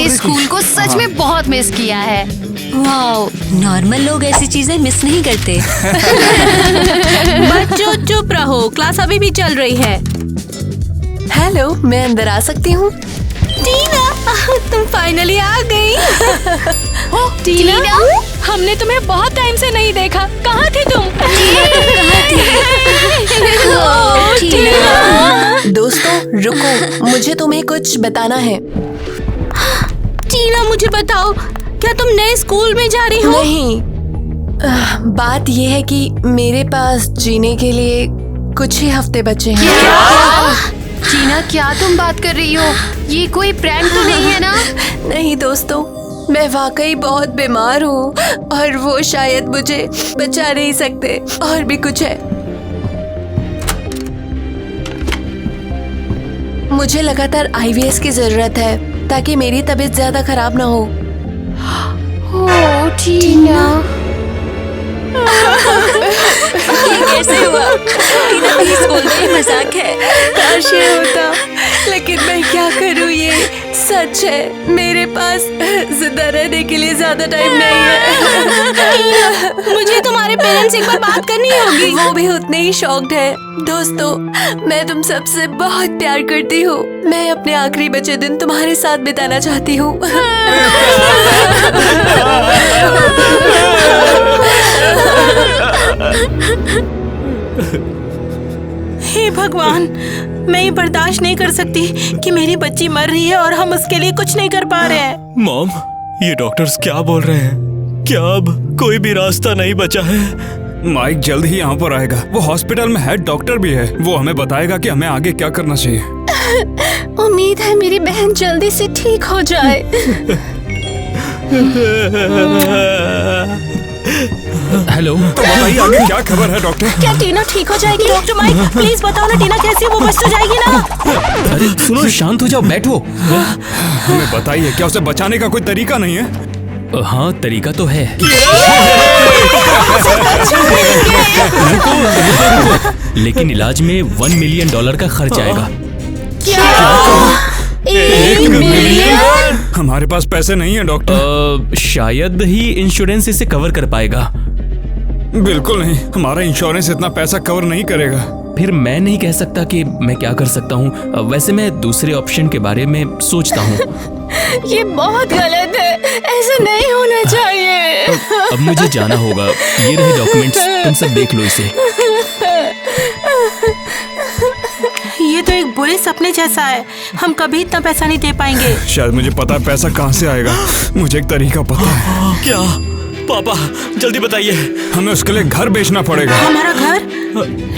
मैंने स्कूल को सच में बहुत मिस किया है। वाओ, नॉर्मल लोग ऐसी चीजें मिस नहीं करते। बच्चों चुप रहो, क्लास अभी भी चल रही है। हेलो, मैं अंदर आ सकती हूँ? टीना, तुम फाइनली आ गई। टीना, हमने तुम्हें बहुत टाइम से नहीं देखा, कहाँ थे तुम? दोस्तों रुको, मुझे तुम्हें कुछ बताना है। टीना मुझे बताओ, क्या तुम नए स्कूल में जा रही हो? नहीं, बात यह है कि मेरे पास जीने के लिए कुछ ही हफ्ते बचे हैं। टीना, क्या तुम बात कर रही हो? ये कोई प्रैंक तो नहीं है ना? नहीं दोस्तों, मैं वाकई बहुत बीमार हूँ और वो शायद मुझे बचा नहीं सकते। और भी कुछ है, मुझे लगातार IVF की जरूरत है ताकि मेरी तबीयत ज्यादा खराब ना हो। ओह टीना, ये कैसे हुआ? टीना प्लीज बोल दो, ये मजाक है। काश ये होता, लेकिन मैं क्या करूँ, ये सच है। मेरे पास जिंदा रहने के लिए ज्यादा टाइम नहीं है। मुझे तुम्हारे पेरेंट्स से एक बार बात करनी होगी। वो भी उतने ही शॉक्ड है। दोस्तों, मैं तुम सबसे बहुत प्यार करती हूँ। मैं अपने आखिरी बचे दिन तुम्हारे साथ बिताना चाहती हूँ। हे भगवान, मैं ये बर्दाश्त नहीं कर सकती कि मेरी बच्ची मर रही है और हम उसके लिए कुछ नहीं कर पा रहे हैं। मॉम, ये डॉक्टर्स क्या बोल रहे हैं? क्या अब कोई भी रास्ता नहीं बचा है? माइक जल्द ही यहाँ पर आएगा। वो हॉस्पिटल में हेड डॉक्टर भी है। वो हमें बताएगा कि हमें आगे क्या करना चाहिए। उम्मीद है मेरी बहन जल्दी से ठीक हो जाए। हेलो, तो बताइए आगे क्या खबर है डॉक्टर? क्या टीना ठीक हो जाएगी? डॉक्टर माइक प्लीज बताओ ना, टीना कैसी है? वो बच तो जाएगी ना? अरे सुनो, शांत हो जाओ, बैठो। हमें बताइए, क्या उसे बचाने का कोई तरीका नहीं है? हाँ, तरीका तो है। लेकिन इलाज में $1 मिलियन का खर्च आएगा। $1 मिलियन? हमारे पास पैसे नहीं है डॉक्टर। शायद ही इंश्योरेंस इसे कवर कर पाएगा। बिल्कुल नहीं, हमारा इंश्योरेंस इतना पैसा कवर नहीं करेगा। फिर मैं नहीं कह सकता कि मैं क्या कर सकता हूँ। वैसे मैं दूसरे ऑप्शन के बारे में सोचता हूँ। ये बहुत गलत है, ऐसा नहीं होना चाहिए। अब मुझे जाना होगा। ये रहे डॉक्यूमेंट्स, तुम सब देख लो इसे। ये तो एक बुरे सपने जैसा है। हम कभी इतना पैसा नहीं दे पाएंगे। शायद मुझे पता है पैसा कहाँ से आएगा। मुझे एक तरीका पता है। क्या? पापा जल्दी बताइए। हमें उसके लिए घर बेचना पड़ेगा। हमारा घर?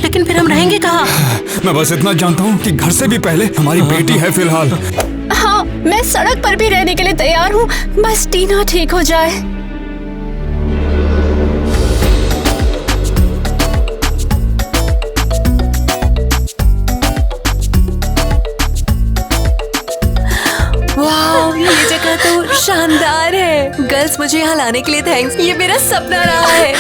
लेकिन फिर हम रहेंगे कहाँ? मैं बस इतना जानता हूँ कि घर से भी पहले हमारी बेटी है फिलहाल। हाँ, मैं सड़क पर भी रहने के लिए तैयार हूँ, बस टीना ठीक हो जाए। वाह, ये जगह तो शानदार है। गर्ल्स, मुझे यहाँ लाने के लिए थैंक्स। ये मेरा सपना रहा है।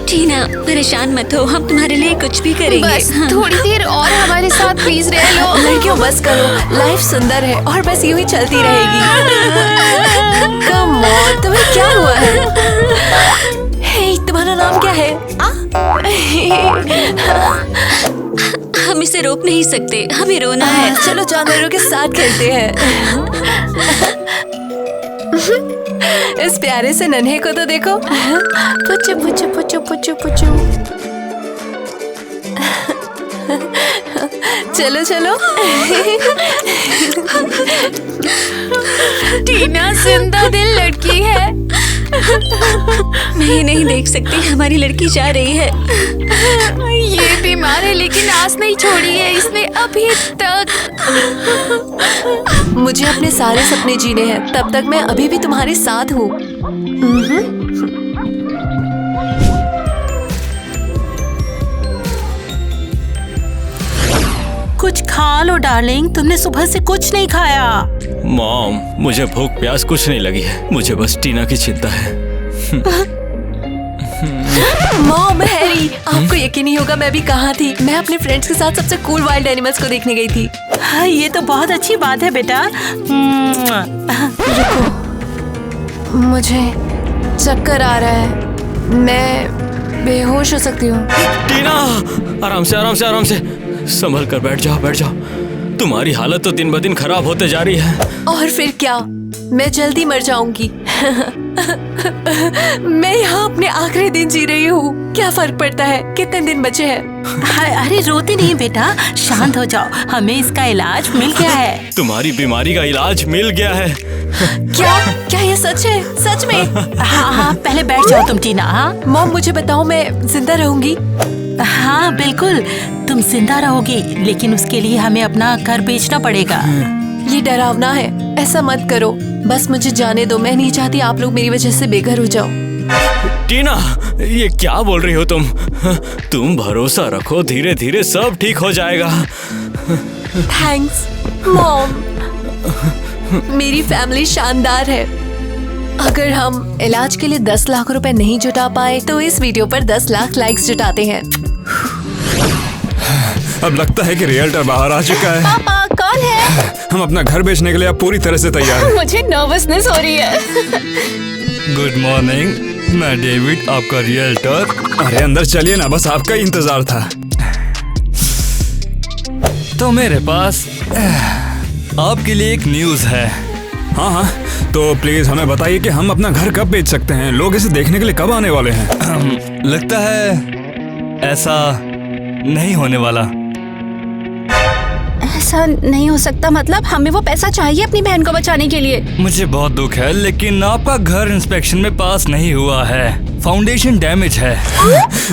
टीना परेशान मत हो, हम तुम्हारे लिए कुछ भी करेंगे। बस थोड़ी देर और हमारे साथ प्लीज रह लो। लड़कियों बस करो, लाइफ सुंदर है और बस यूं ही चलती रहेगी। कम ऑन, तुम्हें क्या हुआ है? हे, तुम्हारा नाम क्या है? हम इसे रोक नहीं सकते, हमें रोना है। चलो जानवरों के साथ खेलते हैं। इस प्यारे से नन्हे को तो देखो। पुचू पुचू पुचू पुचू पुचू। चलो चलो। टीना जिंदा दिल लड़की है। मैं ये नहीं देख सकती, हमारी लड़की जा रही है। ये बीमार है लेकिन आस नहीं छोड़ी है इसने अभी तक। मुझे अपने सारे सपने जीने हैं, तब तक मैं अभी भी तुम्हारे साथ हूँ। कुछ खा लो डार्लिंग, तुमने सुबह से कुछ नहीं खाया। मॉम, मुझे भूख प्यास कुछ नहीं लगी है। मुझे बस टीना की चिंता है। मॉम है। अरे आपको यकीन नहीं होगा मैं भी कहाँ थी। मैं अपने फ्रेंड्स के साथ सबसे कूल वाइल्ड एनिमल्स को देखने गई थी। हाँ, ये तो बहुत अच्छी बात है बेटा। मुझे चक्कर आ रहा है, मैं बेहोश हो सकती हूँ। टीना, आराम से आराम से आराम से संभल कर बैठ जाओ, बैठ जाओ। तुम्हारी हालत तो दिन ब दिन खराब होते जा रही है। और फिर क्या, मैं जल्दी मर जाऊंगी। मैं यहाँ अपने आखिरी दिन जी रही हूँ, क्या फर्क पड़ता है, कितने दिन बचे हैं। अरे रोते नहीं बेटा, शांत हो जाओ, हमें इसका इलाज मिल गया है। तुम्हारी बीमारी का इलाज मिल गया है। क्या ये सच है, सच में? हाँ हाँ, पहले बैठ जाओ तुम टीना। हाँ मॉम मुझे बताओ, मैं जिंदा रहूंगी? हाँ बिल्कुल, तुम जिंदा रहोगी, लेकिन उसके लिए हमें अपना घर बेचना पड़ेगा। ये डरावना है, ऐसा मत करो। बस मुझे जाने दो, मैं नहीं चाहती आप लोग मेरी वजह से बेघर हो जाओ। टीना, ये क्या बोल रही हो तुम? तुम भरोसा रखो, धीरे धीरे सब ठीक हो जाएगा। Thanks mom. मेरी फैमिली शानदार है। अगर हम इलाज के लिए 10 लाख रुपए नहीं जुटा पाए तो इस वीडियो पर 10 लाख लाइक्स जुटाते हैं। अब लगता है कि रियल्टर बाहर आ चुका है। पापा कौन है? हम अपना घर बेचने के लिए अब पूरी तरह से तैयार हैं। मुझे नर्वसनेस हो रही है। गुड मॉर्निंग, मैं डेविड, आपका रियल्टर। अरे अंदर चलिए ना, बस आपका ही इंतजार था। तो मेरे पास आपके लिए एक न्यूज़ है। हाँ हाँ, तो प्लीज हमें बताइए कि हम अपना घर कब बेच सकते हैं? लोग इसे देखने के लिए कब आने वाले हैं? लगता है ऐसा नहीं होने वाला। ऐसा नहीं हो सकता, मतलब हमें वो पैसा चाहिए अपनी बहन को बचाने के लिए। मुझे बहुत दुख है, लेकिन आपका घर इंस्पेक्शन में पास नहीं हुआ है। फाउंडेशन डैमेज है।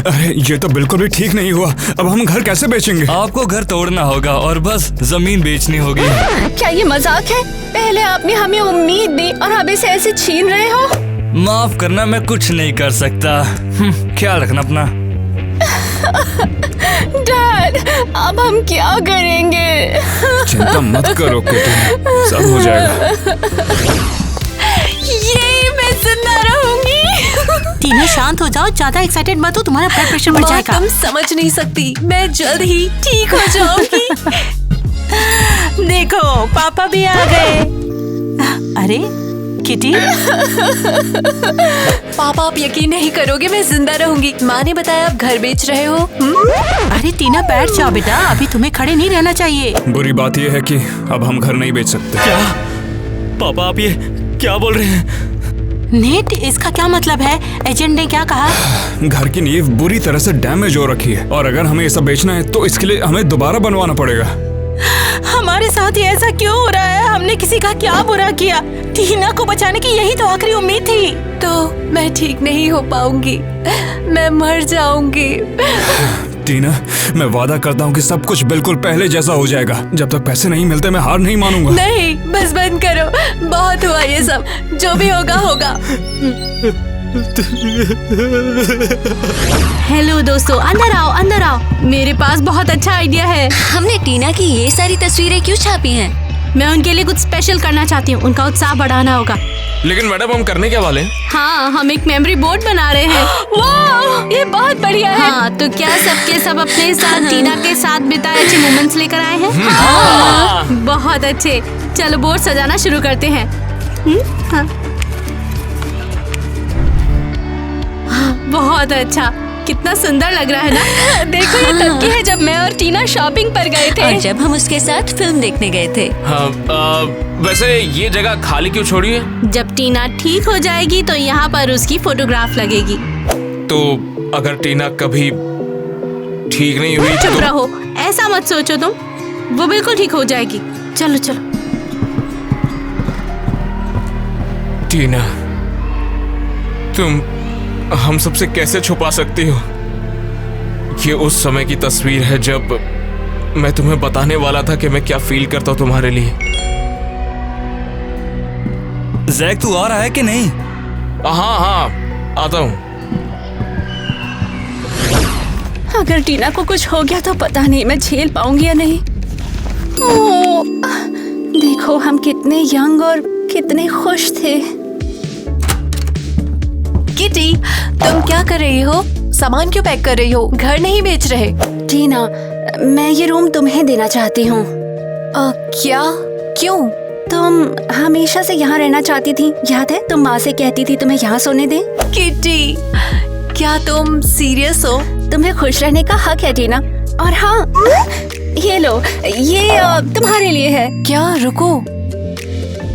अरे ये तो बिल्कुल भी ठीक नहीं हुआ। अब हम घर कैसे बेचेंगे? आपको घर तोड़ना होगा और बस जमीन बेचनी होगी। क्या ये मजाक है? पहले आपने हमें उम्मीद दी और अब इसे ऐसे छीन रहे हो। माफ करना, मैं कुछ नहीं कर सकता। ख्याल रखना अपना। डैड, अब हम क्या करेंगे? चिंता मत करो किटी, सब हो जाएगा। ये मैं जिंदा रहूंगी। टीना शांत हो जाओ, ज्यादा एक्साइटेड मत हो, तुम्हारा ब्लड प्रेशर बढ़ माँ, जाएगा। तुम समझ नहीं सकती, मैं जल्द ही ठीक हो जाऊंगी। देखो पापा भी आ गए। अरे किटी, पापा आप यकीन नहीं करोगे, मैं जिंदा रहूंगी। माँ ने बताया आप घर बेच रहे हो। अरे टीना बैठ जाओ बेटा, अभी तुम्हें खड़े नहीं रहना चाहिए। बुरी बात यह है कि अब हम घर नहीं बेच सकते। क्या पापा, आप ये क्या बोल रहे हैं? नेट, इसका क्या मतलब है? एजेंट ने क्या कहा? घर की नींव बुरी तरह से डैमेज हो रखी है और अगर हमें ये सब बेचना है तो इसके लिए हमें दोबारा बनवाना पड़ेगा। हमारे साथ ये ऐसा क्यों हो रहा है? हमने किसी का क्या बुरा किया? टीना को बचाने की यही तो आखिरी उम्मीद थी। तो मैं ठीक नहीं हो पाऊंगी, मैं मर जाऊंगी। टीना, मैं वादा करता हूँ कि सब कुछ बिल्कुल पहले जैसा हो जाएगा। जब तक पैसे नहीं मिलते मैं हार नहीं मानूंगा। नहीं, बस बंद करो, बहुत हुआ ये सब, जो भी होगा होगा। हेलो दोस्तों, अंदर आओ अंदर आओ, मेरे पास बहुत अच्छा आइडिया है। हमने टीना की ये सारी तस्वीरें क्यों छापी हैं? मैं उनके लिए कुछ स्पेशल करना चाहती हूँ, उनका उत्साह बढ़ाना होगा। लेकिन मैडम, हम करने क्या वाले हैं? हाँ, हम एक मेमोरी बोर्ड बना रहे हैं। वाह, ये बहुत बढ़िया है। हाँ, तो क्या सबके सब अपने साथ टीना के साथ बिताए अच्छे मोमेंट्स लेकर आए हैं? हाँ। बहुत अच्छे, चलो बोर्ड सजाना शुरू करते हैं। हाँ। बहुत अच्छा, कितना सुंदर लग रहा है ना? देखो, ये तब की है जब मैं और टीना शॉपिंग पर गए थे और जब हम उसके साथ फिल्म देखने गए थे। हाँ, वैसे ये जगह खाली क्यों छोड़ी है? जब टीना ठीक हो जाएगी तो यहाँ पर उसकी फोटोग्राफ लगेगी। तो अगर टीना कभी ठीक नहीं हुई चुप तो? रहो, ऐसा मत सोचो तुम, वो बिल्कुल ठीक हो जाएगी। चलो चलो। टीना, तुम हम सबसे कैसे छुपा सकती हो? ये उस समय की तस्वीर है जब मैं तुम्हें बताने वाला था कि मैं क्या फील करता हूँ तुम्हारे लिए। जैक, तू आ रहा है कि नहीं? हाँ हाँ, आता हूँ। अगर टीना को कुछ हो गया तो पता नहीं मैं झेल पाऊंगी या नहीं। ओह, देखो हम कितने यंग और कितने खुश थे। किटी, तुम क्या कर रही हो? सामान क्यों पैक कर रही हो? घर नहीं बेच रहे? टीना, मैं ये रूम तुम्हें देना चाहती हूँ। क्या? क्यों? तुम हमेशा से यहाँ रहना चाहती थी, याद है? तुम माँ से कहती थी तुम्हें यहाँ सोने दे। किटी, क्या तुम सीरियस हो? तुम्हें खुश रहने का हक है टीना। और हाँ, ये लो, ये तुम्हारे लिए है। क्या? रुको,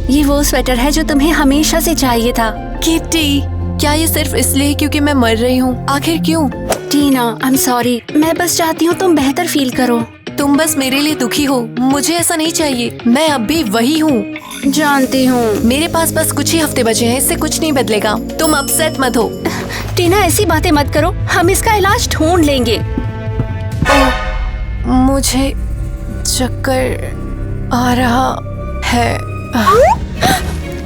ये वो स्वेटर है जो तुम्हें हमेशा से चाहिए था। किटी, क्या ये सिर्फ इसलिए क्योंकि मैं मर रही हूँ? आखिर क्यों? टीना, आई एम सॉरी, मैं बस चाहती हूँ तुम बेहतर फील करो। तुम बस मेरे लिए दुखी हो, मुझे ऐसा नहीं चाहिए। मैं अब भी वही हूँ। जानती हूँ। मेरे पास बस कुछ ही हफ्ते बचे हैं, इससे कुछ नहीं बदलेगा। तुम अपसेट मत हो। टीना, ऐसी बातें मत करो, हम इसका इलाज ढूंढ लेंगे। मुझे चक्कर आ रहा है।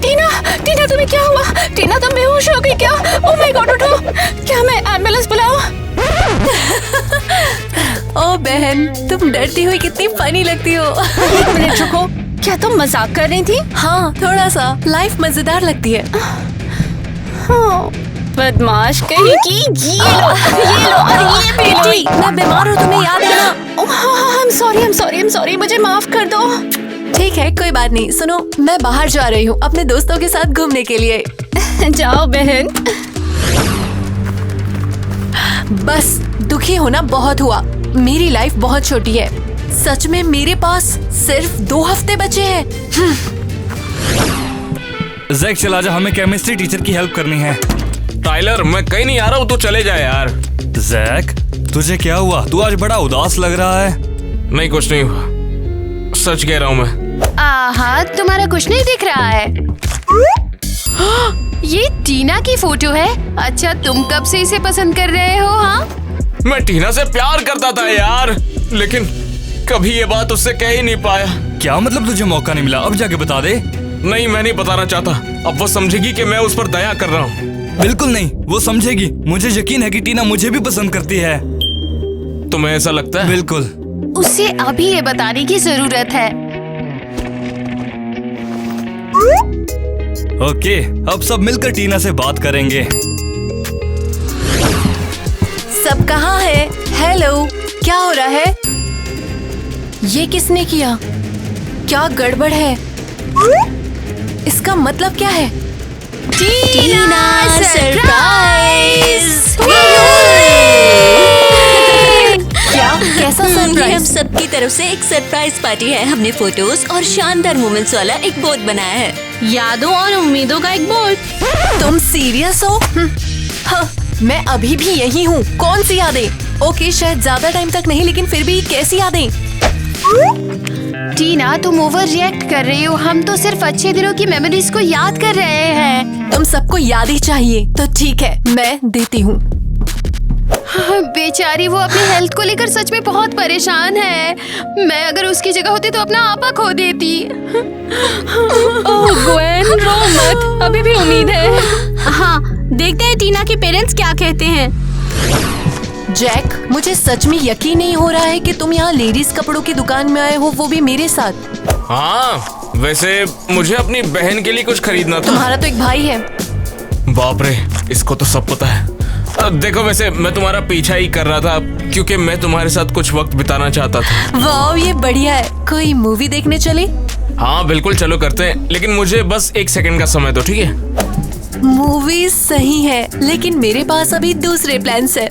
टीना, टीना, तुम्हें क्या हुआ? टीना, तुम बेहोश हो गई क्या? ओह माय गॉड, उठो। क्या मैं एम्बुलेंस बुलाऊं? ओ बहन, तुम डरती हुई कितनी फनी लगती हो। एक मिनट रुको, क्या तुम मजाक कर रही थी? हाँ, थोड़ा सा। लाइफ मजेदार लगती है। हाँ, बदमाश कहीं की। ये लो, और ये भी लो। मैं बीमार हूँ, तुम्हें याद है ना? I'm sorry, मुझे माफ कर दो। ठीक है, कोई बात नहीं। सुनो, मैं बाहर जा रही हूँ अपने दोस्तों के साथ घूमने के लिए। जाओ बहन। बस दुखी होना बहुत हुआ। मेरी लाइफ बहुत छोटी है। सच में मेरे पास सिर्फ 2 हफ्ते बचे हैं। जैक, चला जा, हमें केमिस्ट्री टीचर की हेल्प करनी है। टाइलर, मैं कहीं नहीं आ रहा हूँ, तू चले जा यार। जैक, तुझे क्या हुआ? तू आज बड़ा उदास लग रहा है। नहीं, कुछ नहीं हुआ, सच कह रहा हूँ मैं। आहा, तुम्हारा कुछ नहीं दिख रहा है। ये टीना की फोटो है। अच्छा, तुम कब से इसे पसंद कर रहे हो? हाँ, मैं टीना से प्यार करता था यार, लेकिन कभी ये बात उससे कह ही नहीं पाया। क्या मतलब? तुझे मौका नहीं मिला? अब जाके बता दे। नहीं, मैं नहीं बताना चाहता। अब वो समझेगी कि मैं उस पर दया कर रहा हूँ। बिल्कुल नहीं, वो समझेगी। मुझे यकीन है कि टीना मुझे भी पसंद करती है। तुम्हें ऐसा लगता है? बिल्कुल। उसे अभी ये बताने की जरूरत है। ओके, अब सब मिलकर टीना से बात करेंगे। सब कहाँ है? हेलो, क्या हो रहा है? ये किसने किया? क्या गड़बड़ है? इसका मतलब क्या है? टीना सरप्राइज! क्या? कैसा ये हम सरप्राइज? सबकी तरफ से एक सरप्राइज पार्टी है। हमने फोटोज और शानदार मोमेंट्स वाला एक बोर्ड बनाया है। यादों और उम्मीदों का एक बोर्ड। तुम सीरियस हो? हाँ, मैं अभी भी यही हूँ। कौन सी यादें? ओके, शायद ज्यादा टाइम तक नहीं, लेकिन फिर भी कैसी यादें? टीना, तुम ओवर रिएक्ट कर रही हो। हम तो सिर्फ अच्छे दिनों की मेमोरीज को याद कर रहे हैं। तुम सबको याद ही चाहिए, तो ठीक है, मैं देती हूँ। बेचारी, वो अपनी हेल्थ को लेकर सच में बहुत परेशान है। मैं अगर उसकी जगह होती तो अपना आपा खो देती। ओह ग्वेन, रो मत, अभी भी उम्मीद है। हाँ, देखते हैं टीना के पेरेंट्स क्या कहते हैं। जैक, मुझे सच में यकीन नहीं हो रहा है कि तुम यहाँ लेडीज कपड़ों की दुकान में आए हो, वो भी मेरे साथ। हाँ, वैसे मुझे अपनी बहन के लिए कुछ खरीदना था। तुम्हारा तो एक भाई है। बाप रे, इसको तो सब पता है। देखो, वैसे मैं तुम्हारा पीछा ही कर रहा था क्योंकि मैं तुम्हारे साथ कुछ वक्त बिताना चाहता था। वाह, ये बढ़िया है। कोई मूवी देखने चले? हाँ बिल्कुल, चलो करते हैं, लेकिन मुझे बस 1 सेकंड का समय दो, ठीक है? मूवी सही है, लेकिन मेरे पास अभी दूसरे प्लान्स है।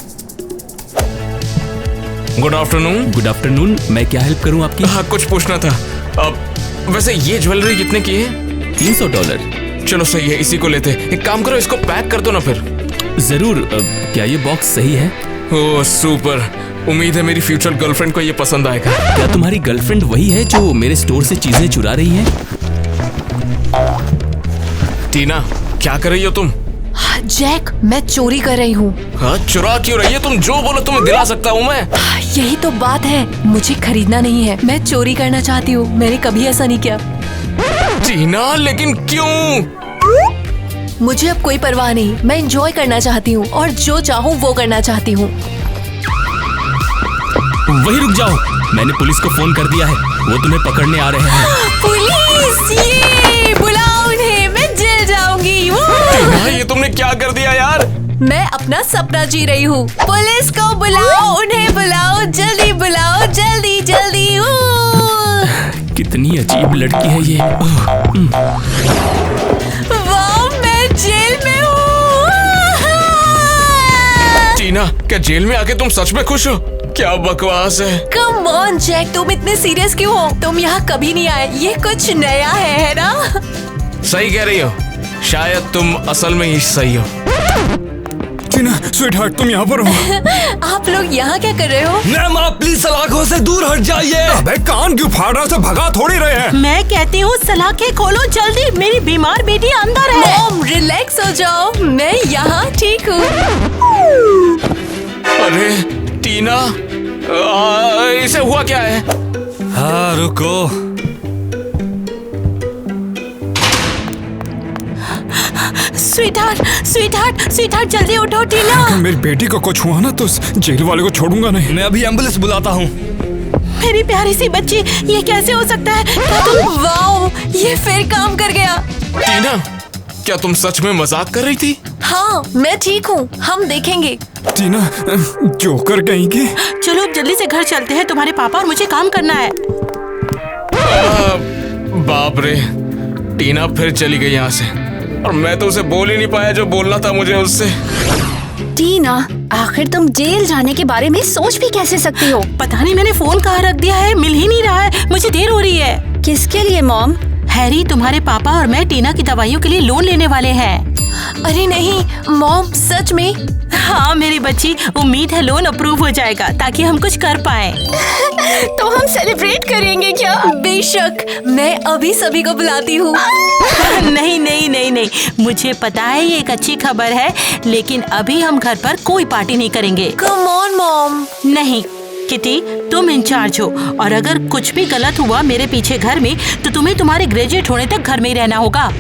Good afternoon. गुड आफ्टरनून, मैं क्या हेल्प करूं आपकी? हाँ, कुछ पूछना था। अब वैसे ये ज्वेलरी कितने की है? $300। चलो सही है, इसी को लेते। एक काम करो, इसको पैक कर दो ना फिर। जरूर। क्या ये बॉक्स सही है? ओह सुपर, उम्मीद है मेरी फ्यूचर गर्लफ्रेंड को ये पसंद आएगा। क्या तुम्हारी गर्लफ्रेंड वही है जो मेरे स्टोर से चीजें चुरा रही है? टीना, क्या कर रही हो तुम? जैक, मैं चोरी कर रही हूँ। हाँ, चुरा क्यों रही है? तुम जो बोलो तुम्हें दिला सकता हूँ मैं। यही तो बात है, मुझे खरीदना नहीं है, मैं चोरी करना चाहती हूँ। मैंने कभी ऐसा नहीं किया। टीना, लेकिन क्यों? मुझे अब कोई परवाह नहीं। मैं एंजॉय करना चाहती हूँ और जो चाहूँ वो करना चाहती हूँ। वही रुक जाओ, मैंने पुलिस को फोन कर दिया है, वो तुम्हें पकड़ने आ रहे हैं। पुलिस, ये बुलाओ उन्हें, मैं जेल जाऊंगी। टीना, ये तुमने क्या कर दिया यार? मैं अपना सपना जी रही हूँ। पुलिस को बुलाओ, उन्हें बुलाओ, जल्दी बुलाओ, जल्दी जल्दी। कितनी अजीब लड़की है ये। वाह, मैं जेल में हूँ। टीना, क्या जेल में आके तुम सच में खुश हो? क्या बकवास है। कम ऑन जैक, तुम इतने सीरियस क्यों हो? तुम यहाँ कभी नहीं आए, ये कुछ नया है ना? सही कह रही हो, शायद तुम असल में ही सही हो। टीना, स्वीटहार्ट, तुम यहाँ पर हो? आप लोग यहाँ क्या कर रहे हो? मैम, आप प्लीज सलाखों से दूर हट जाइए। अबे कान क्यों फाड़ रहा? भगा थोड़ी रहे हैं। मैं कहती हूँ सलाखें खोलो जल्दी, मेरी बीमार बेटी अंदर है। मॉम, रिलैक्स हो जाओ, मैं यहाँ ठीक हूँ। अरे टीना, इसे हुआ क्या है? हाँ, रुको। स्वीटहार्ट, स्वीटहार्ट, स्वीटहार्ट, जल्दी उठो टीना। अगर मेरी बेटी को कुछ हुआ ना तो जेल वाले को छोड़ूंगा नहीं। मैं अभी एम्बुलेंस बुलाता हूँ। मेरी प्यारी सी बच्ची, ये कैसे हो सकता है? क्या तुम? वाओ, ये फिर काम कर गया। टीना, क्या तुम सच में मजाक कर रही थी? हाँ, मैं ठीक हूँ, हम देखेंगे। टीना, जोकर कहीं की। चलो अब जल्दी से घर चलते हैं, तुम्हारे पापा और मुझे काम करना है। बाप रे, टीना फिर चली गई यहाँ से और मैं तो उसे बोल ही नहीं पाया जो बोलना था मुझे उससे। टीना, आखिर तुम जेल जाने के बारे में सोच भी कैसे सकती हो? पता नहीं मैंने फोन कहाँ रख दिया है, मिल ही नहीं रहा है, मुझे देर हो रही है। किसके लिए मॉम? हैरी, तुम्हारे पापा और मैं टीना की दवाइयों के लिए लोन लेने वाले हैं। अरे नहीं मॉम, सच में? हाँ मेरी बच्ची, उम्मीद है लोन अप्रूव हो जाएगा ताकि हम कुछ कर पाए। तो हम सेलिब्रेट करेंगे क्या? बेशक, मैं अभी सभी को बुलाती हूँ। नहीं नहीं नहीं नहीं, मुझे पता है ये एक अच्छी खबर है, लेकिन अभी हम घर पर कोई पार्टी नहीं करेंगे। Come on mom. नहीं किटी, तुम इंचार्ज हो और अगर कुछ भी गलत हुआ मेरे पीछे घर में तो तुम्हें तुम्हारे ग्रेजुएट होने तक घर में ही रहना होगा।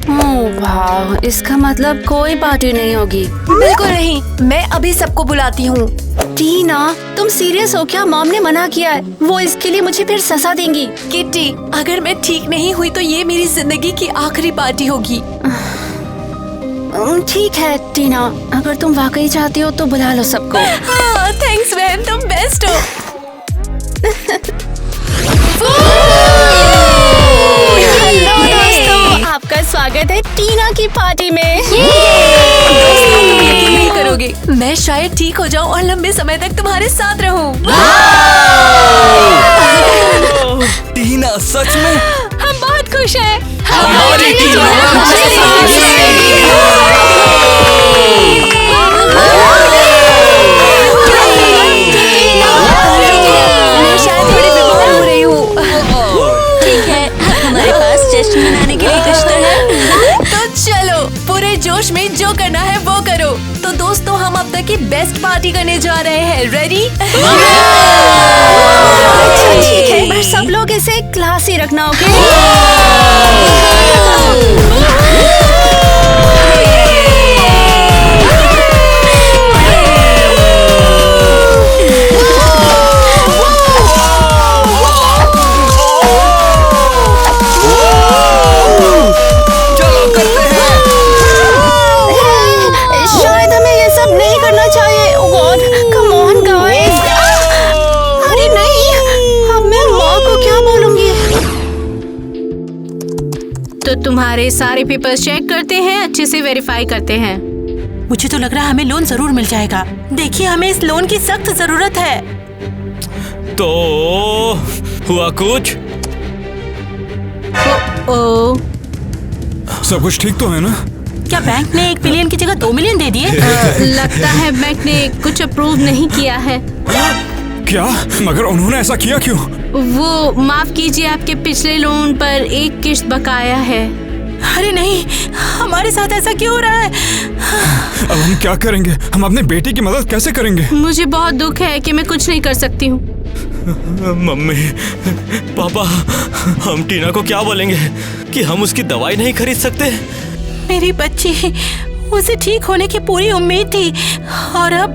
ओह वाह, इसका मतलब कोई पार्टी नहीं होगी। बिल्कुल नहीं, मैं अभी सबको बुलाती हूँ। टीना, तुम सीरियस हो क्या? मॉम ने मना किया है, वो इसके लिए मुझे फिर सजा देंगी। किटी, अगर मैं ठीक नहीं हुई तो ये मेरी जिंदगी की आखिरी पार्टी होगी। ठीक है टीना, अगर तुम वाकई चाहती हो तो बुला लो सबको। हाँ, थैंक्स मैम, तुम बेस्ट हो। हेलो दोस्तों, आपका स्वागत है टीना की पार्टी में। दोस्तों, तुम यकीन नहीं करोगे, मैं शायद ठीक हो जाऊं और लंबे समय तक तुम्हारे साथ रहूं। टीना, सच में? हम बहुत खुश हैं। हमारी टीना मैं शायद थोड़ी बीमार हो रही हूँ। ठीक है, हमारे पास जश्न मनाने के लिए कुछ तो है। तो चलो, पूरे जोश में जो करना है वो करो। तो दोस्तों, हम अब तक की बेस्ट पार्टी करने जा रहे हैं। रेडी? ठीक है, पर सब लोग इसे क्लासी रखना, ओके? शायद हमें ये सब नहीं करना चाहिए। ओह गॉड, कम ऑन गाइस। अरे नहीं, अब मैं माँ को क्या बोलूंगी? तो तुम्हारे सारे पेपर्स चेक करते हैं, अच्छे से वेरीफाई करते हैं। मुझे तो लग रहा है हमें लोन जरूर मिल जाएगा। देखिए, हमें इस लोन की सख्त जरूरत है। तो हुआ कुछ? ओ, सब कुछ ठीक तो है ना? क्या बैंक ने 1 मिलियन की जगह 2 मिलियन दे दिए? लगता है बैंक ने कुछ अप्रूव नहीं किया है। क्या? मगर उन्होंने ऐसा किया क्यों? वो माफ कीजिए, आपके पिछले लोन पर एक किश्त बकाया है। अरे नहीं, हमारे साथ ऐसा क्यों हो रहा है? अब हम क्या करेंगे? हम अपने बेटे की मदद कैसे करेंगे? मुझे बहुत दुख है कि मैं कुछ नहीं कर सकती हूँ। मम्मी, पापा, हम टीना को क्या बोलेंगे कि हम उसकी दवाई नहीं खरीद सकते? मेरी बच्ची, उसे ठीक होने की पूरी उम्मीद थी और अब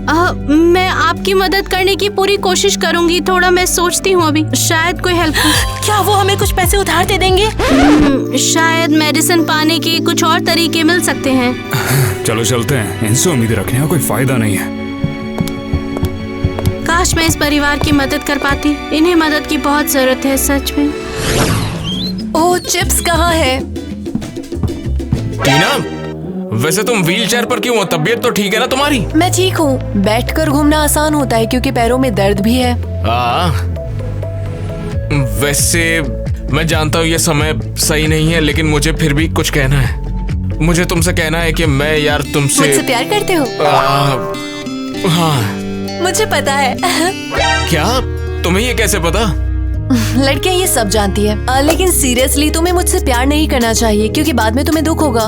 मैं आपकी मदद करने की पूरी कोशिश करूंगी। थोड़ा मैं सोचती हूँ अभी, शायद कोई हेल्प हो। क्या वो हमें कुछ पैसे उधार दे देंगे? शायद मेडिसिन पाने के कुछ और तरीके मिल सकते हैं। चलो चलते हैं, इनसे उम्मीद रखने का कोई फायदा नहीं है। काश मैं इस परिवार की मदद कर पाती। इन्हें मदद की बहुत जरूरत है सच में। ओह, चिप्स कहाँ है? टीना, वैसे तुम व्हीलचेयर पर क्यों हो? तबीयत तो ठीक है ना तुम्हारी? मैं ठीक हूँ। बैठकर घूमना आसान होता है क्योंकि पैरों में दर्द भी है। वैसे मैं जानता हूँ ये समय सही नहीं है, लेकिन मुझे फिर भी कुछ कहना है। मुझे तुमसे कहना है कि मैं यार तुमसे मुझसे प्यार करते हो? हाँ। मुझे पता है। क्या? तुम्हें ये कैसे पता? लड़कियां ये सब जानती है। लेकिन सीरियसली तुम्हें मुझसे प्यार नहीं करना चाहिए क्योंकि बाद में तुम्हें दुख होगा।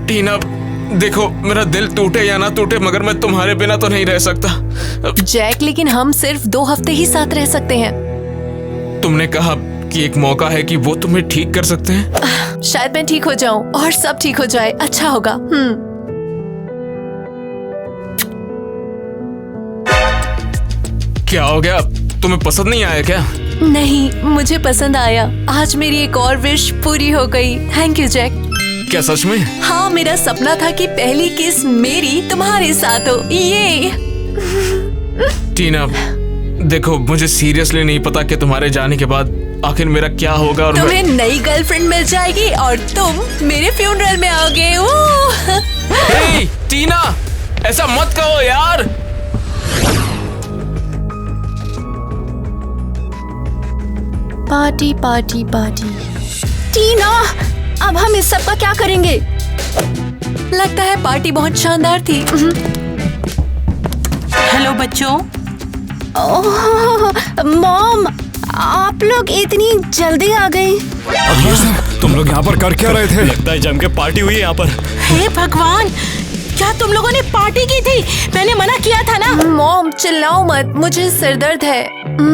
टीना, देखो, मेरा दिल टूटे या ना टूटे, मगर मैं तुम्हारे बिना तो नहीं रह सकता। जैक, लेकिन हम सिर्फ 2 हफ्ते ही साथ रह सकते हैं। तुमने कहा कि एक मौका है कि वो तुम्हें ठीक कर सकते हैं। शायद मैं ठीक हो जाऊं और सब ठीक हो जाए, अच्छा होगा। क्या हो गया? तुम्हें पसंद नहीं आया क्या? नहीं, मुझे पसंद आया। आज मेरी एक और विश पूरी हो गई। Thank you Jack. क्या सच में? हाँ, मेरा सपना था कि पहली किस मेरी तुम्हारे साथ हो। ये टीना, देखो, मुझे सीरियसली नहीं पता कि तुम्हारे जाने के बाद आखिर मेरा क्या होगा। और तुम्हें नई गर्लफ्रेंड मिल जाएगी और तुम मेरे फ्यूनरल में आओगे। हे, टीना, ऐसा मत कहो यार। Party party party. टीना, अब हम इस सब का क्या करेंगे? लगता है पार्टी बहुत शानदार थी। हेलो बच्चों। ओह, मॉम, आप लोग इतनी जल्दी आ गए। ये सब तुम लोग यहाँ पर कर क्या रहे थे? लगता है जम के पार्टी हुई है यहाँ पर। हे भगवान, क्या तुम लोगों ने पार्टी की थी? मैंने मना किया था ना। मॉम, चिल्लाओ मत, मुझे सिर दर्द है।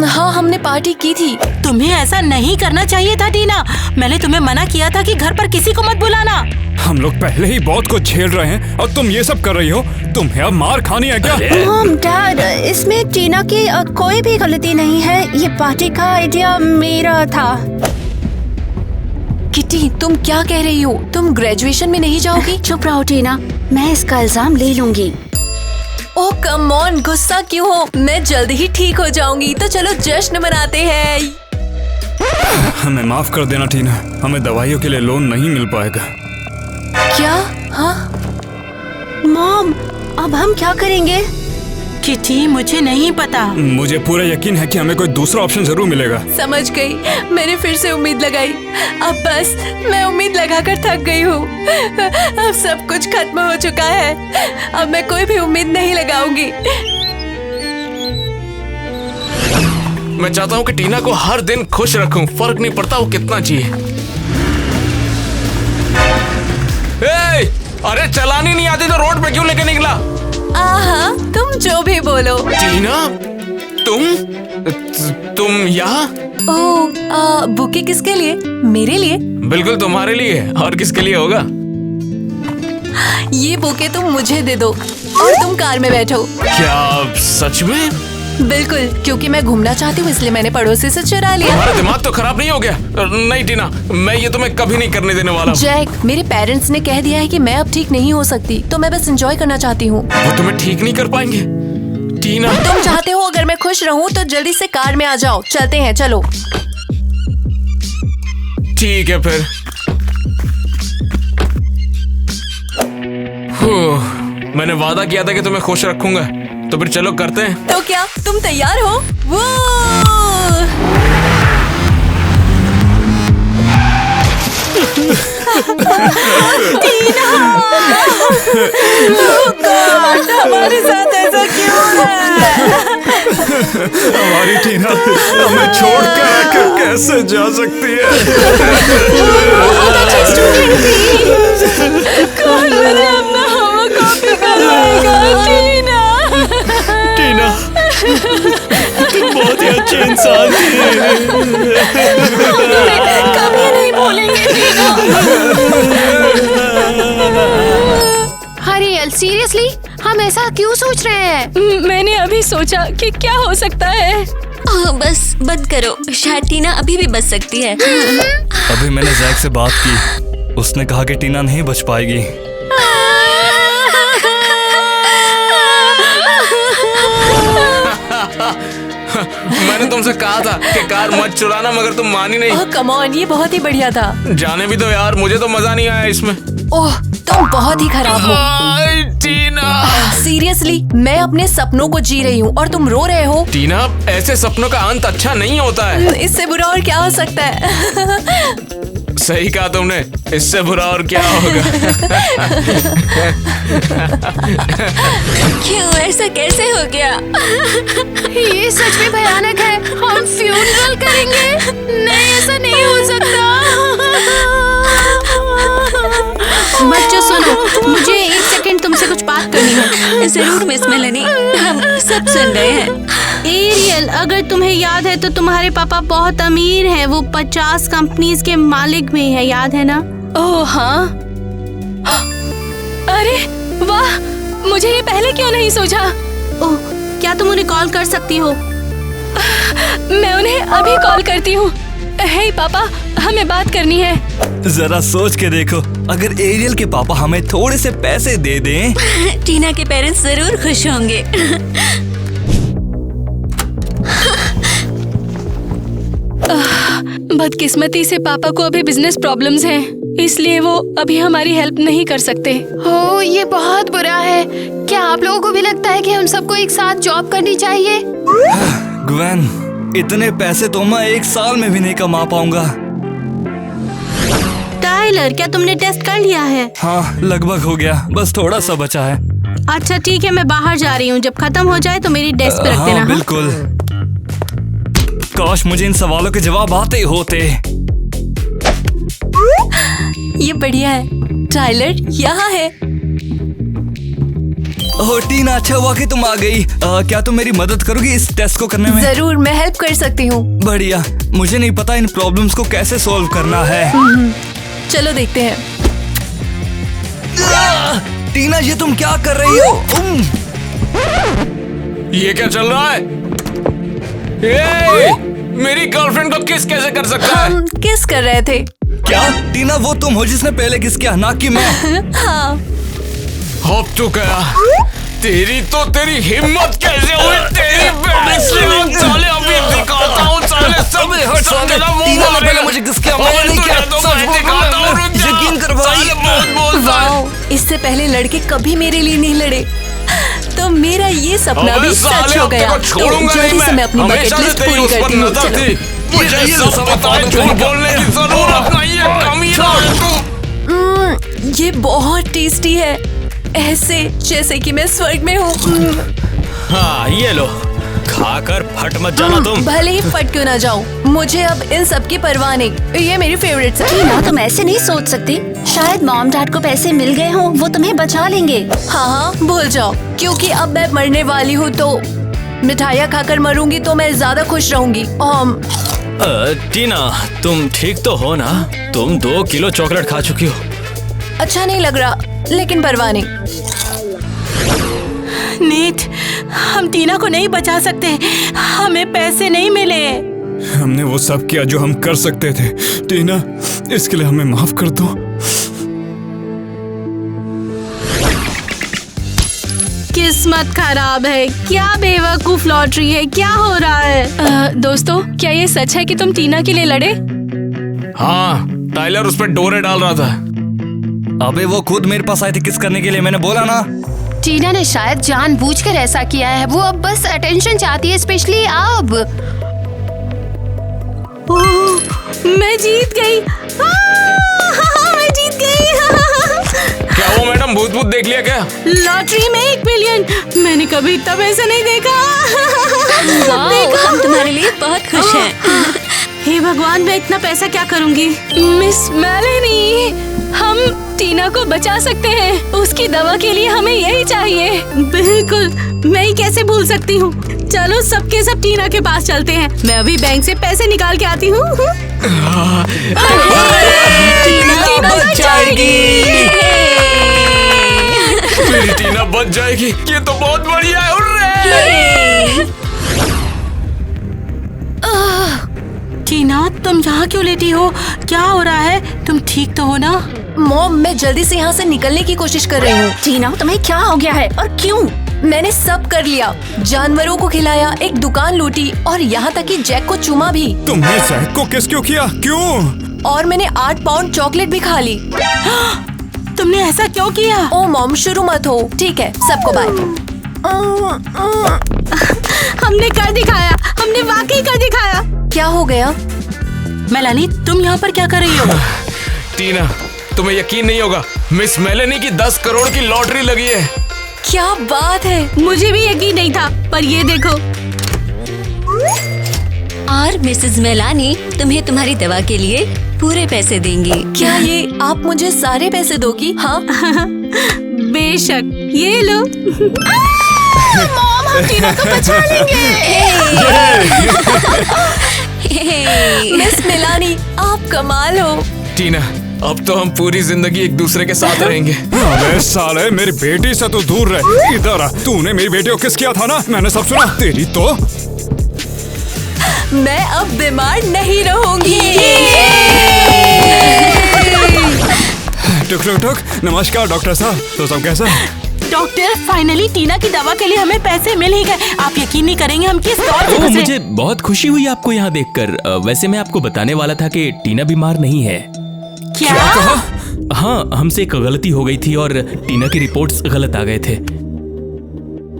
हाँ, हमने पार्टी की थी। तुम्हें ऐसा नहीं करना चाहिए था टीना। मैंने तुम्हें मना किया था कि घर पर किसी को मत बुलाना। हम लोग पहले ही बहुत कुछ झेल रहे हैं और तुम ये सब कर रही हो। तुम्हें अब मार खानी है क्या? मॉम, डैड, इसमें टीना की कोई भी गलती नहीं है। ये पार्टी का आइडिया मेरा था। किटी, तुम क्या कह रही हो? तुम ग्रेजुएशन में नहीं जाओगी? चुप रहो टीना, मैं इसका इल्जाम ले लूंगी। ओह कम ऑन, गुस्सा क्यों हो? मैं जल्द ही ठीक हो जाऊंगी, तो चलो जश्न मनाते हैं। हमें माफ कर देना टीना, हमें दवाइयों के लिए लोन नहीं मिल पाएगा। क्या? हाँ मॉम, अब हम क्या करेंगे? किटी, मुझे नहीं पता। मुझे पूरा यकीन है कि हमें कोई दूसरा ऑप्शन जरूर मिलेगा। समझ गई, मैंने फिर से उम्मीद लगाई। अब बस मैं उम्मीद लगाकर थक गई हूँ। अब सब कुछ खत्म हो चुका है। अब मैं कोई भी उम्मीद नहीं लगाऊंगी। मैं चाहता हूँ कि टीना को हर दिन खुश रखूं, फर्क नहीं पड़ता वो कितना जिए। अरे चलानी नहीं आती तो रोड पे क्यों लेके निकला? आहा, तुम जो भी बोलो। टीना, तुम यहाँ? ओह, बुके किसके लिए? मेरे लिए? बिल्कुल तुम्हारे लिए, और किसके लिए होगा? ये बुके तुम मुझे दे दो और तुम कार में बैठो। क्या सच में? बिल्कुल, क्योंकि मैं घूमना चाहती हूँ इसलिए मैंने पड़ोसी से चुरा लिया। तुम्हारा दिमाग तो खराब नहीं हो गया? नहीं टीना, मैं ये तुम्हें कभी नहीं करने देने वाला। जैक, मेरे पेरेंट्स ने कह दिया है कि मैं अब ठीक नहीं हो सकती, तो मैं बस एंजॉय करना चाहती हूँ। वो तुम्हें ठीक नहीं कर पाएंगे टीना। तुम चाहते हो अगर मैं खुश रहूँ तो जल्दी से कार में आ जाओ। चलते हैं, चलो। ठीक है फिर। मैंने वादा किया था कि तुम्हें खुश रखूंगा, तो फिर चलो करते हैं। तो क्या तुम तैयार हो? वो हमारे साथ ऐसा क्यों है? हमारी टीना हमें छोड़कर आकर कैसे जा सकती है? कौन मुझे अपना होमवर्क कॉपी करवाएगा? टीना, टीना, तुम बहुत ही अच्छे इंसान थे। कभी नहीं भूलेंगे टीना। हरियल, सीरियसली हमें ऐसा क्यों सोच रहे हैं? मैंने अभी सोचा कि क्या हो सकता है। बस बंद करो, शायद टीना अभी भी बच सकती है। अभी मैंने जैक से बात की, उसने कहा कि टीना नहीं बच पाएगी। मैंने तुमसे कहा था कि कार मत चुराना, मगर तुम मानी नहीं। ओह कम ऑन, ये बहुत ही बढ़िया था। जाने भी दो यार, मुझे तो मजा नहीं आया इसमें। ओह तुम बहुत ही खराब हो। टीना, सीरियसली मैं अपने सपनों को जी रही हूँ और तुम रो रहे हो। टीना, ऐसे सपनों का अंत अच्छा नहीं होता है। इससे बुरा और क्या हो सकता है? सही कहा तुमने, इससे बुरा और क्या होगा। क्यों, ऐसा कैसे हो गया? ये सच में भयानक है। हम फ्यूनरल करेंगे? नहीं, ऐसा नहीं हो सकता। बच्चों सुनो, मुझे एक सेकंड तुमसे कुछ बात करनी है। जरूर मिस मेलेनी, हम सब सुन रहे हैं। एरियल, अगर तुम्हें याद है तो तुम्हारे पापा बहुत अमीर हैं। वो 50 कंपनीज के मालिक भी हैं, याद है ना? ओह हाँ। अरे वाह, मुझे ये पहले क्यों नहीं सोचा? ओह, क्या तुम उन्हें कॉल कर सकती हो? मैं उन्हें अभी कॉल करती हूँ। हे पापा, हमें बात करनी है। जरा सोच के देखो, अगर एरियल के पापा हमें थोड़े से पैसे दे दें। टीना के पेरेंट्स जरूर खुश होंगे। बदकिस्मती से पापा को अभी बिजनेस प्रॉब्लम्स हैं, इसलिए वो अभी हमारी हेल्प नहीं कर सकते। ओह ये बहुत बुरा है। क्या आप लोगों को भी लगता है कि हम सबको एक साथ जॉब करनी चाहिए? ग्वेन, इतने पैसे तो मैं एक साल में भी नहीं कमा पाऊंगा। टाइलर, क्या तुमने टेस्ट कर लिया है? हाँ, लगभग हो गया, बस थोड़ा सा बचा है। अच्छा ठीक है, मैं बाहर जा रही हूँ। जब खत्म हो जाए तो मेरी डेस्क पे रख देना। हाँ बिल्कुल। काश मुझे इन सवालों के जवाब आते होते। ये बढ़िया है। टाइलर यहाँ है। ओह टीना, अच्छा हुआ कि तुम आ गई। क्या तुम मेरी मदद करोगी इस टेस्ट को करने में? जरूर, मैं हेल्प कर सकती हूँ। बढ़िया। मुझे नहीं पता इन प्रॉब्लम्स को कैसे सॉल्व करना है। चलो देखते हैं। टीना, ये तुम क्या कर रही हो? ये क्या चल रहा है? मेरी गर्लफ्रेंड को किस कैसे कर सकता है? हम किस कर रहे थे। क्या टीना, वो तुम हो जिसने पहले किस किया, ना कि मैं। हाँ। अब तो गया। तेरी हिम्मत कैसे हुई? तेरी साले अभी दिखाता हूँ। साले सब टीना ने पहले मुझे किस किया, मैंने नहीं किया। यकीन कर भाई। वाह, इससे पहले लड़के कभी मेरे लिए नहीं लड़े, तो मेरा ये सपना भी सच हो गया। तो जल्दी से मैं अपनी बकेट लिस्ट पूरी करती हूँ। ये बहुत टेस्टी है, ऐसे जैसे कि मैं स्वर्ग में हूँ। हाँ ये लो, खाकर फट मत जाना तुम। भले ही फट क्यों ना जाऊँ, मुझे अब इन सब की परवाह नहीं। ये मेरी फेवरेट है। टीना, तुम ऐसे नहीं सोच सकती। शायद मॉम डैड को पैसे मिल गए हों, वो तुम्हें बचा लेंगे। हाँ भूल जाओ, क्योंकि अब मैं मरने वाली हूँ, तो मिठाइयाँ खाकर मरूंगी तो मैं ज्यादा खुश रहूंगी। टीना, तुम ठीक तो हो ना? तुम 2 किलो चॉकलेट खा चुकी हो। अच्छा नहीं लग रहा, लेकिन परवाह नहीं। नीत, हम टीना को नहीं बचा सकते। हमें पैसे नहीं मिले। हमने वो सब किया जो हम कर सकते थे। टीना, इसके लिए हमें माफ कर दो। किस्मत खराब है। क्या बेवकूफ लॉटरी है, क्या हो रहा है? दोस्तों, क्या ये सच है कि तुम टीना के लिए लड़े? हाँ, टाइलर उस पर डोरे डाल रहा था। अबे वो खुद मेरे पास आई थी किस करने के लिए, मैंने बोला ना। टीना ने शायद जानबूझकर ऐसा किया है। वो अब बस अटेंशन चाहती है, स्पेशली अब। मैं जीत गई। मैं जीत गई। क्या वो मैडम भूत देख लिया क्या? लॉटरी में 1 मिलियन। मैंने कभी इतना पैसा नहीं देखा। हम तुम्हारे लिए बहुत खुश हैं। हे भगवान, मैं इतना पैसा क्या करूंगी? मिस मेलेनी, हम टीना को बचा सकते हैं। उसकी दवा के लिए हमें यही चाहिए। बिल्कुल, मैं ही कैसे भूल सकती हूँ। चलो सबके सब टीना के पास चलते हैं। मैं अभी बैंक से पैसे निकाल के आती हूँ। टीना बच जाएगी। मेरी टीना बच जाएगी, ये तो बहुत बढ़िया है। हुर्रे! टीना, तुम यहाँ क्यों लेटी हो? क्या हो रहा है? तुम ठीक तो हो ना? मॉम, मैं जल्दी से यहाँ से निकलने की कोशिश कर रही हूँ। टीना, तुम्हें क्या हो गया है और क्यों? मैंने सब कर लिया, जानवरों को खिलाया, एक दुकान लूटी और यहाँ तक कि जैक को चूमा भी। तुमने जैक को किस क्यों किया? क्यों? और मैंने 8 पाउंड चॉकलेट भी खा ली। तुमने ऐसा क्यों किया? ओ मॉम, शुरू मत हो। ठीक है, सबको बाय। हमने कर दिखाया, हमने वाकई कर दिखाया। क्या हो गया? मेलानी, तुम यहाँ पर क्या कर रही हो? टीना, तुम्हें यकीन नहीं होगा, मिस मेलेनी की 10 करोड़ की लॉटरी लगी है। क्या बात है। मुझे भी यकीन नहीं था, पर ये देखो। और मिसेस मेलानी तुम्हें तुम्हारी दवा के लिए पूरे पैसे देंगी। क्या ये आप मुझे सारे पैसे दोगी? हाँ। बेशक, ये लो। मॉम, हम टीना को बचा लेंगे। मिस मेलानी, आप कमाल हो। टीना, अब तो हम पूरी जिंदगी एक दूसरे के साथ रहेंगे। अबे साले, मेरी बेटी से तो दूर रह। इधर आ, तूने मेरी बेटी को किस किया था ना? मैंने सब सुना। तेरी तो मैं अब बीमार नहीं रहूंगी। टुक टुक टुक, नमस्कार डॉक्टर साहब। तो सब कैसा? डॉक्टर, फाइनली टीना की दवा के लिए हमें पैसे मिल ही गए। आप यकीन नहीं करेंगे हम किस दौर से फंसे। मुझे बहुत खुशी हुई आपको यहाँ देखकर। वैसे मैं आपको बताने वाला था कि टीना बीमार नहीं है। क्या कहा? हाँ, हमसे एक गलती हो गई थी और टीना की रिपोर्ट्स गलत आ गए थे।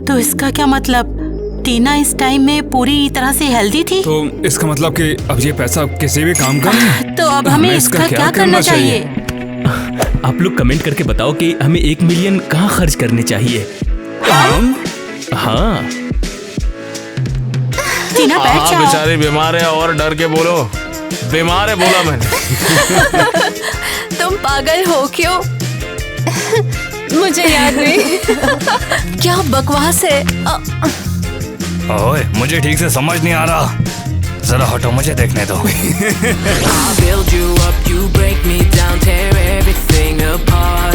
तो इसका क्या मतलब? टीना इस टाइम में पूरी तरह से हेल्दी थी? तो इसका मतलब कि अब ये पैसा किसी भी काम का नहीं है। तो अब हमें इसका क्या करना चाहिए? आप लोग कमेंट करके बताओ कि हमें 1 मिलियन कहाँ खर्च करने चाहिए। हम? हाँ। टीना, बैठ हाँ, जाओ। बेचारी बीमार है और डर के बोलो। बीमार है बोला मैंने। तुम पागल हो क्यों? मुझे याद नहीं। क्या बकवास है। ओए, मुझे ठीक से समझ नहीं आ रहा। जरा हटो, मुझे देखने दो। I'll build you up, you break me down, tear everything apart.